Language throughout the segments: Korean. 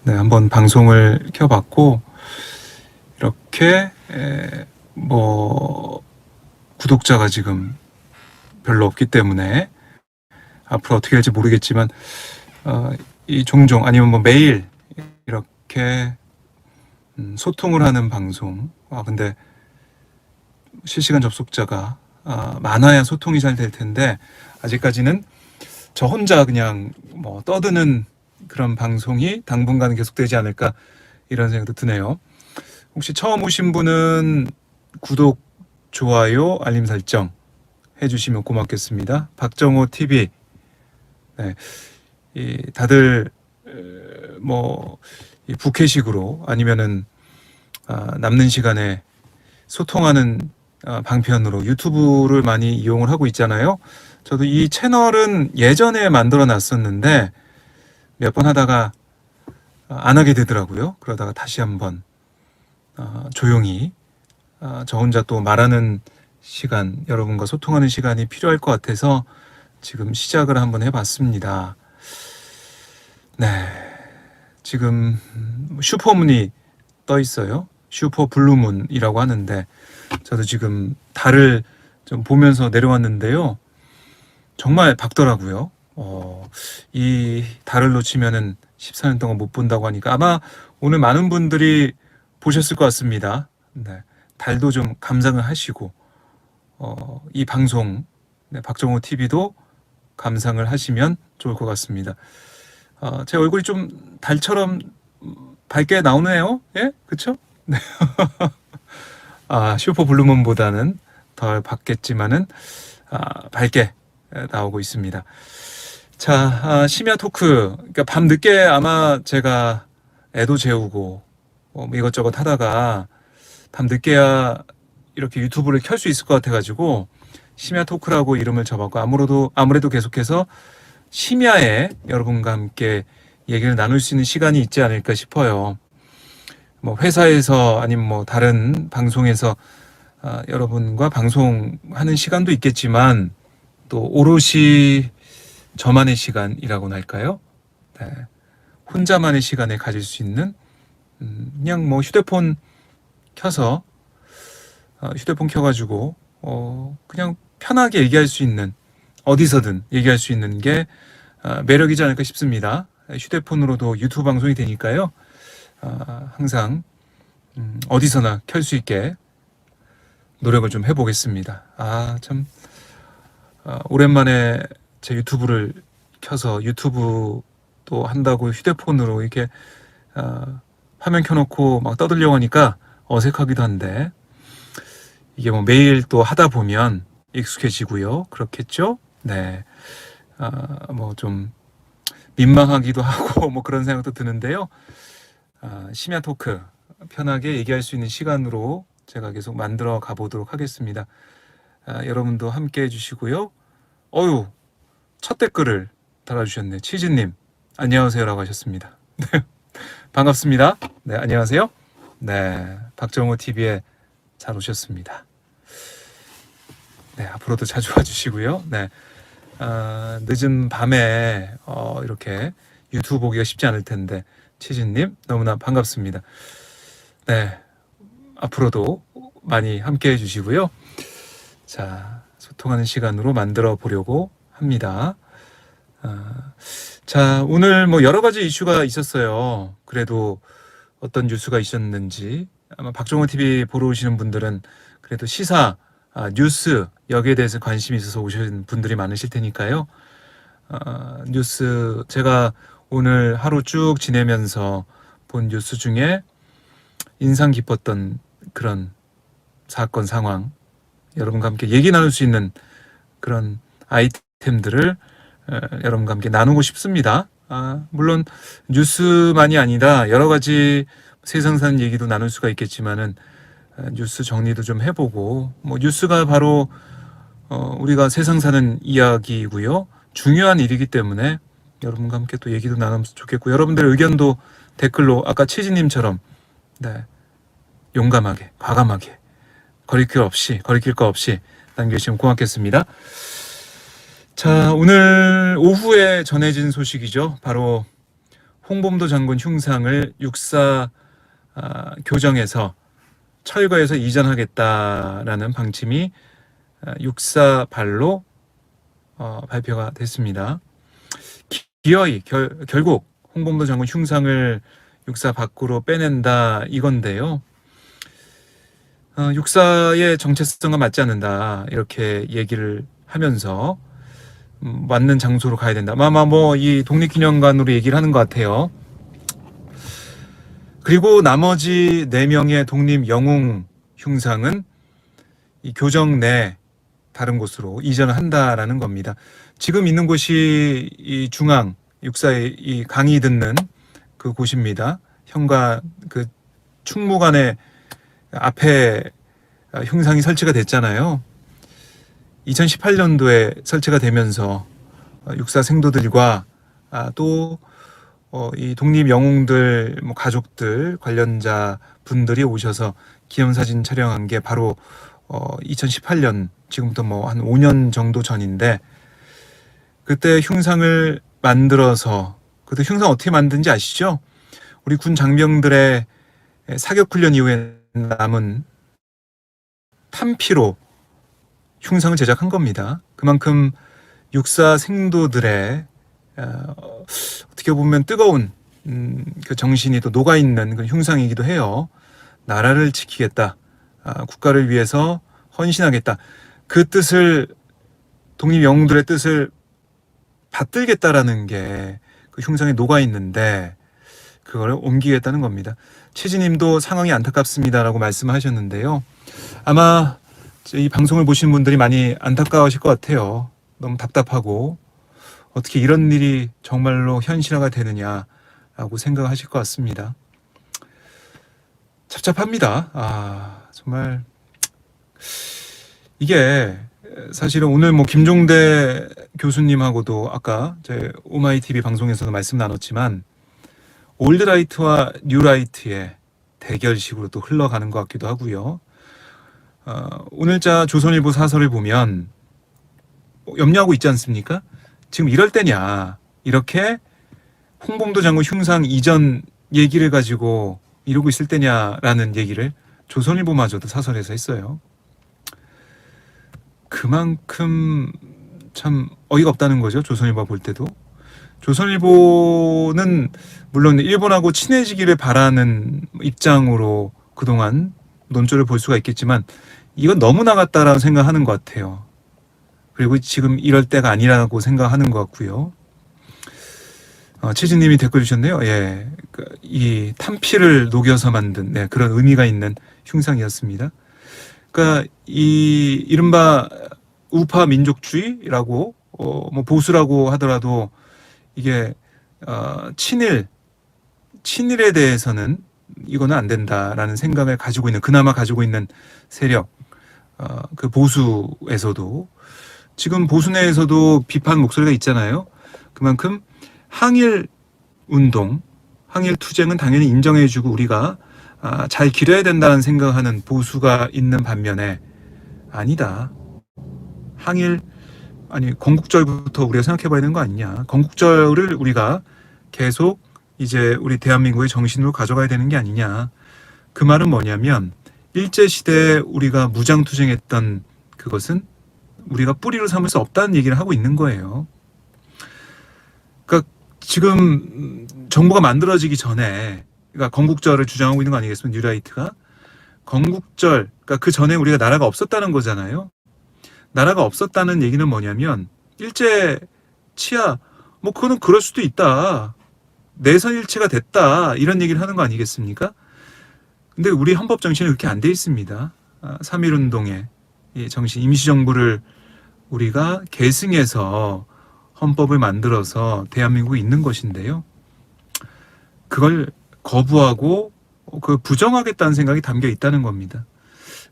네, 한번 방송을 켜봤고 이렇게 뭐 구독자가 지금 별로 없기 때문에 앞으로 어떻게 될지 모르겠지만 이 종종 아니면 뭐 매일 이렇게 소통을 하는 방송. 근데 실시간 접속자가 많아야 소통이 잘 될 텐데 아직까지는 저 혼자 그냥 뭐 떠드는 그런 방송이 당분간은 계속되지 않을까 이런 생각도 드네요. 혹시 처음 오신 분은 구독, 좋아요, 알림 설정 해주시면 고맙겠습니다. 박정호 TV. 네, 다들 뭐 부캐식으로 아니면은 남는 시간에 소통하는 방편으로 유튜브를 많이 이용을 하고 있잖아요. 저도 이 채널은 예전에 만들어 놨었는데 몇 번 하다가 안 하게 되더라고요. 그러다가 다시 한번 조용히 저 혼자 또 말하는 시간, 여러분과 소통하는 시간이 필요할 것 같아서 지금 시작을 한번 해봤습니다. 네, 지금 슈퍼문이 떠 있어요. 슈퍼 블루문이라고 하는데 저도 지금 달을 좀 보면서 내려왔는데요. 정말 밝더라고요. 이 달을 놓치면은 14년 동안 못 본다고 하니까 아마 오늘 많은 분들이 보셨을 것 같습니다. 네, 달도 좀 감상을 하시고 이 방송 박정호 TV도 감상을 하시면 좋을 것 같습니다. 제 얼굴이 좀 달처럼 밝게 나오네요. 예, 그렇죠? 네. 슈퍼 블루문보다는 덜 밝겠지만은 밝게 나오고 있습니다. 자, 심야 토크. 그러니까 밤 늦게 아마 제가 애도 재우고 뭐 이것저것 하다가 밤 늦게야 이렇게 유튜브를 켤 수 있을 것 같아가지고 심야 토크라고 이름을 잡았고 아무래도 계속해서 심야에 여러분과 함께 얘기를 나눌 수 있는 시간이 있지 않을까 싶어요. 뭐 회사에서 아니면 뭐 다른 방송에서 여러분과 방송하는 시간도 있겠지만 또 오롯이 저만의 시간이라고나 할까요? 네. 혼자만의 시간을 가질 수 있는 그냥 뭐 휴대폰 켜가지고 그냥 편하게 얘기할 수 있는, 어디서든 얘기할 수 있는 게 매력이지 않을까 싶습니다. 휴대폰으로도 유튜브 방송이 되니까요. 항상 어디서나 켤 수 있게 노력을 좀 해보겠습니다. 참 오랜만에 제 유튜브를 켜서 유튜브도 한다고 휴대폰으로 이렇게 화면 켜놓고 막 떠들려고 하니까 어색하기도 한데 이게 뭐 매일 또 하다 보면 익숙해지고요. 그렇겠죠? 네. 뭐 좀 민망하기도 하고 뭐 그런 생각도 드는데요. 심야 토크 편하게 얘기할 수 있는 시간으로 제가 계속 만들어 가보도록 하겠습니다. 여러분도 함께 해주시고요. 첫 댓글을 달아주셨네. 치즈님 안녕하세요 라고 하셨습니다. 반갑습니다. 네, 안녕하세요. 네, 박정호 TV에 잘 오셨습니다. 네, 앞으로도 자주 와주시고요. 네, 늦은 밤에 이렇게 유튜브 보기가 쉽지 않을 텐데 치즈님 너무나 반갑습니다. 네, 앞으로도 많이 함께 해주시고요. 자, 소통하는 시간으로 만들어 보려고 합니다. 자, 오늘 뭐 여러 가지 이슈가 있었어요. 그래도 어떤 뉴스가 있었는지 아마 박정호 TV 보러 오시는 분들은 그래도 시사, 뉴스 여기에 대해서 관심이 있어서 오신 분들이 많으실 테니까요. 뉴스 제가 오늘 하루 쭉 지내면서 본 뉴스 중에 인상 깊었던 그런 사건 상황 여러분과 함께 얘기 나눌 수 있는 그런 아이템들을 여러분과 함께 나누고 싶습니다. 물론 뉴스만이 아니라 여러 가지 세상 사는 얘기도 나눌 수가 있겠지만은 뉴스 정리도 좀 해보고 뭐 뉴스가 바로 우리가 세상 사는 이야기이고요. 중요한 일이기 때문에 여러분과 함께 또 얘기도 나누면 좋겠고 여러분들의 의견도 댓글로 아까 치즈님처럼 네, 용감하게 과감하게 거리낄 거 없이 남겨주시면 고맙겠습니다. 자, 오늘 오후에 전해진 소식이죠. 바로 홍범도 장군 흉상을 육사 교정에서 철거해서 이전하겠다라는 방침이 육사발로 발표가 됐습니다. 기어이 결국 홍범도 장군 흉상을 육사 밖으로 빼낸다 이건데요. 육사의 정체성과 맞지 않는다 이렇게 얘기를 하면서 맞는 장소로 가야 된다. 아마 이 독립기념관으로 얘기를 하는 것 같아요. 그리고 나머지 4명의 독립 영웅 흉상은 이 교정 내 다른 곳으로 이전을 한다라는 겁니다. 지금 있는 곳이 이 중앙 육사의 이 강의 듣는 그 곳입니다. 현관 그 충무관의 앞에 흉상이 설치가 됐잖아요. 2018년도에 설치가 되면서 육사 생도들과 또 이 독립 영웅들 가족들 관련자 분들이 오셔서 기념사진 촬영한 게 바로 2018년 지금부터 한 5년 정도 전인데, 그때 흉상을 만들어서, 그때 흉상 어떻게 만든지 아시죠? 우리 군 장병들의 사격 훈련 이후에 남은 탄피로 흉상을 제작한 겁니다. 그만큼 육사 생도들의 어떻게 보면 뜨거운 그 정신이 또 녹아있는 그 흉상이기도 해요. 나라를 지키겠다, 국가를 위해서 헌신하겠다, 그 뜻을, 독립 영웅들의 뜻을 받들겠다라는 게 그 흉상에 녹아있는데 그걸 옮기겠다는 겁니다. 최진님도 상황이 안타깝습니다라고 말씀하셨는데요. 아마 이 방송을 보시는 분들이 많이 안타까워하실 것 같아요. 너무 답답하고 어떻게 이런 일이 정말로 현실화가 되느냐라고 생각하실 것 같습니다. 답답합니다. 정말 이게 사실은 오늘 김종대 교수님하고도 아까 제 오마이TV 방송에서도 말씀 나눴지만 올드라이트와 뉴라이트의 대결식으로 또 흘러가는 것 같기도 하고요. 오늘자 조선일보 사설을 보면 염려하고 있지 않습니까? 지금 이럴 때냐, 이렇게 홍범도 장군 흉상 이전 얘기를 가지고 이러고 있을 때냐라는 얘기를 조선일보마저도 사설에서 했어요. 그만큼 참 어이가 없다는 거죠. 조선일보 볼 때도. 조선일보는 물론 일본하고 친해지기를 바라는 입장으로 그동안 논조를 볼 수가 있겠지만 이건 너무 나갔다라고 생각하는 것 같아요. 그리고 지금 이럴 때가 아니라고 생각하는 것 같고요. 최진님이 댓글 주셨네요. 예, 이 탄피를 녹여서 만든 그런 의미가 있는 흉상이었습니다. 그러니까 이 이른바 우파 민족주의라고 보수라고 하더라도 이게 친일에 대해서는 이거는 안 된다라는 생각을 가지고 있는, 그나마 가지고 있는 세력, 그 보수에서도 지금 보수 내에서도 비판 목소리가 있잖아요. 그만큼 항일 운동, 항일 투쟁은 당연히 인정해주고 우리가 잘 기려야 된다는 생각하는 보수가 있는 반면에 아니다, 건국절부터 우리가 생각해봐야 되는 거 아니냐, 건국절을 우리가 계속 이제 우리 대한민국의 정신으로 가져가야 되는 게 아니냐. 그 말은 뭐냐면 일제시대에 우리가 무장투쟁했던 그것은 우리가 뿌리로 삼을 수 없다는 얘기를 하고 있는 거예요. 그러니까 지금 정부가 만들어지기 전에, 그러니까 건국절을 주장하고 있는 거 아니겠습니까? 뉴라이트가. 건국절, 그러니까 그 전에 우리가 나라가 없었다는 거잖아요. 나라가 없었다는 얘기는 뭐냐면 일제 치하, 그거는 그럴 수도 있다, 내선 일체가 됐다, 이런 얘기를 하는 거 아니겠습니까? 근데 우리 헌법 정신은 그렇게 안 돼 있습니다. 3.1운동의 정신, 임시정부를 우리가 계승해서 헌법을 만들어서 대한민국이 있는 것인데요. 그걸 거부하고 부정하겠다는 생각이 담겨 있다는 겁니다.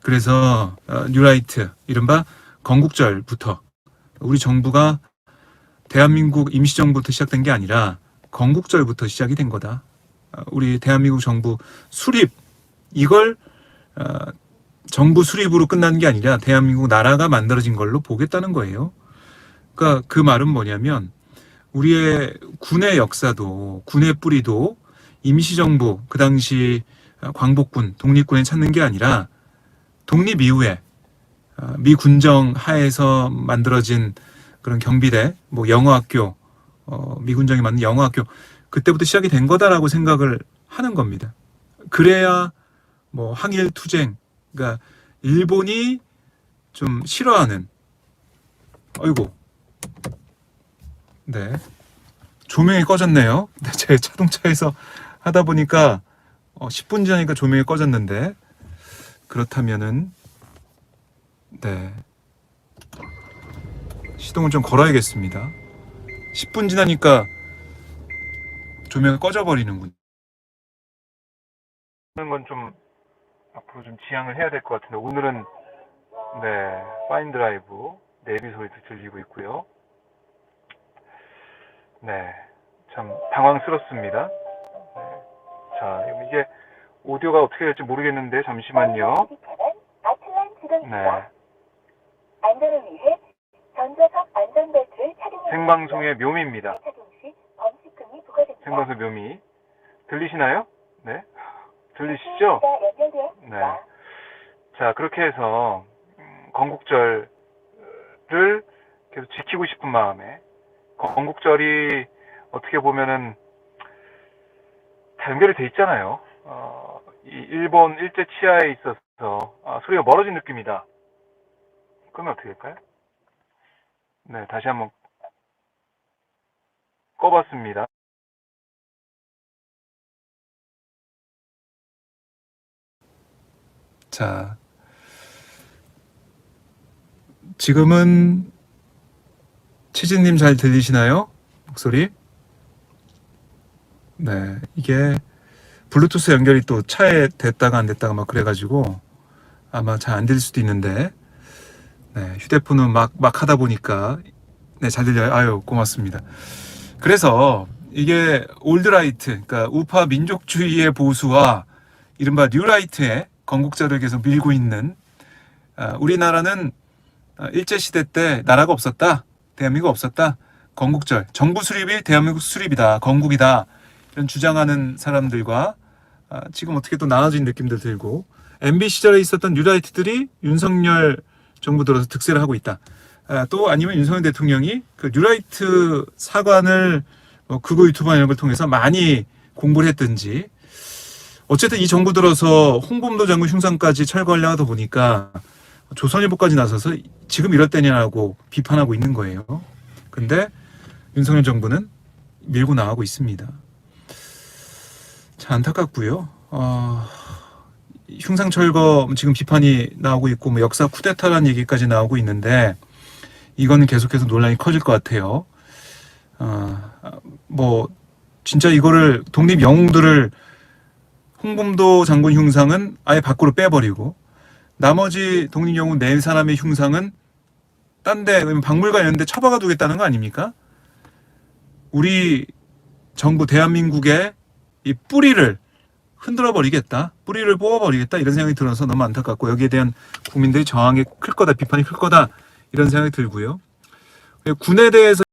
그래서 뉴라이트, 이른바 건국절부터 우리 정부가 대한민국 임시정부부터 시작된 게 아니라 건국절부터 시작이 된 거다. 우리 대한민국 정부 수립, 이걸 정부 수립으로 끝난 게 아니라 대한민국 나라가 만들어진 걸로 보겠다는 거예요. 그러니까 그 말은 뭐냐면 우리의 군의 역사도, 군의 뿌리도 임시정부, 그 당시 광복군, 독립군에 찾는 게 아니라 독립 이후에 미 군정 하에서 만들어진 그런 경비대, 뭐 영어학교, 미 군정이 만든 영어학교, 그때부터 시작이 된 거다라고 생각을 하는 겁니다. 그래야 뭐 항일 투쟁, 그러니까 일본이 좀 싫어하는, 아이고, 네, 조명이 꺼졌네요. 네, 제 자동차에서 하다 보니까 10분 지나니까 조명이 꺼졌는데, 그렇다면은 네, 시동을 좀 걸어야겠습니다. 10분 지나니까 조명이 꺼져버리는군. 하는 건 좀 앞으로 좀 지양을 해야 될 것 같은데, 오늘은 네, 파인 드라이브 내비 소리도 들리고 있고요. 네, 참 당황스럽습니다. 네. 자, 이게 오디오가 어떻게 될지 모르겠는데 잠시만요. 네. 안전을 위해 전좌석 안전벨트를 착용해 생방송의 묘미입니다. 생방송 묘미 들리시나요? 네, 들리시죠? 네. 자, 그렇게 해서 건국절을 계속 지키고 싶은 마음에, 건국절이 어떻게 보면은 다 연결이 돼 있잖아요. 이 일본 일제 치하에 있어서 소리가 멀어진 느낌이다. 그러면 어떻게 될까요? 네, 다시 한번 꺼봤습니다. 자, 지금은 치즈님 잘 들리시나요? 목소리? 네, 이게 블루투스 연결이 또 차에 됐다가 안 됐다가 막 그래가지고 아마 잘 안 들릴 수도 있는데, 네, 휴대폰은 막 하다 보니까 네, 잘 들려요. 아유, 고맙습니다. 그래서 이게 올드라이트, 그러니까 우파 민족주의의 보수와 이른바 뉴라이트의 건국절을 계속 밀고 있는, 우리나라는 일제시대 때 나라가 없었다, 대한민국 없었다, 건국절, 정부 수립이 대한민국 수립이다, 건국이다, 이런 주장하는 사람들과 지금 어떻게 또 나눠진 느낌들 들고, MB 시절에 있었던 뉴라이트들이 윤석열 정부 들어서 득세를 하고 있다. 또 아니면 윤석열 대통령이 그 뉴라이트 사관을 그거 유튜버 이런 걸 통해서 많이 공부를 했든지, 어쨌든 이 정부 들어서 홍범도 장군 흉상까지 철거하려 하다 보니까 조선일보까지 나서서 지금 이럴 때냐고 비판하고 있는 거예요. 근데 윤석열 정부는 밀고 나가고 있습니다. 참 안타깝고요. 흉상 철거 지금 비판이 나오고 있고, 뭐 역사 쿠데타라는 얘기까지 나오고 있는데, 이거는 계속해서 논란이 커질 것 같아요. 뭐 진짜 이거를 독립 영웅들을, 홍범도 장군 흉상은 아예 밖으로 빼버리고 나머지 독립 영웅 4사람의 흉상은 딴 데, 박물관 이런 데 처박아 두겠다는 거 아닙니까? 우리 정부 대한민국의 이 뿌리를 흔들어 버리겠다, 뿌리를 뽑아 버리겠다, 이런 생각이 들어서 너무 안타깝고, 여기에 대한 국민들의 저항이 클 거다, 비판이 클 거다, 이런 생각이 들고요. 군에 대해서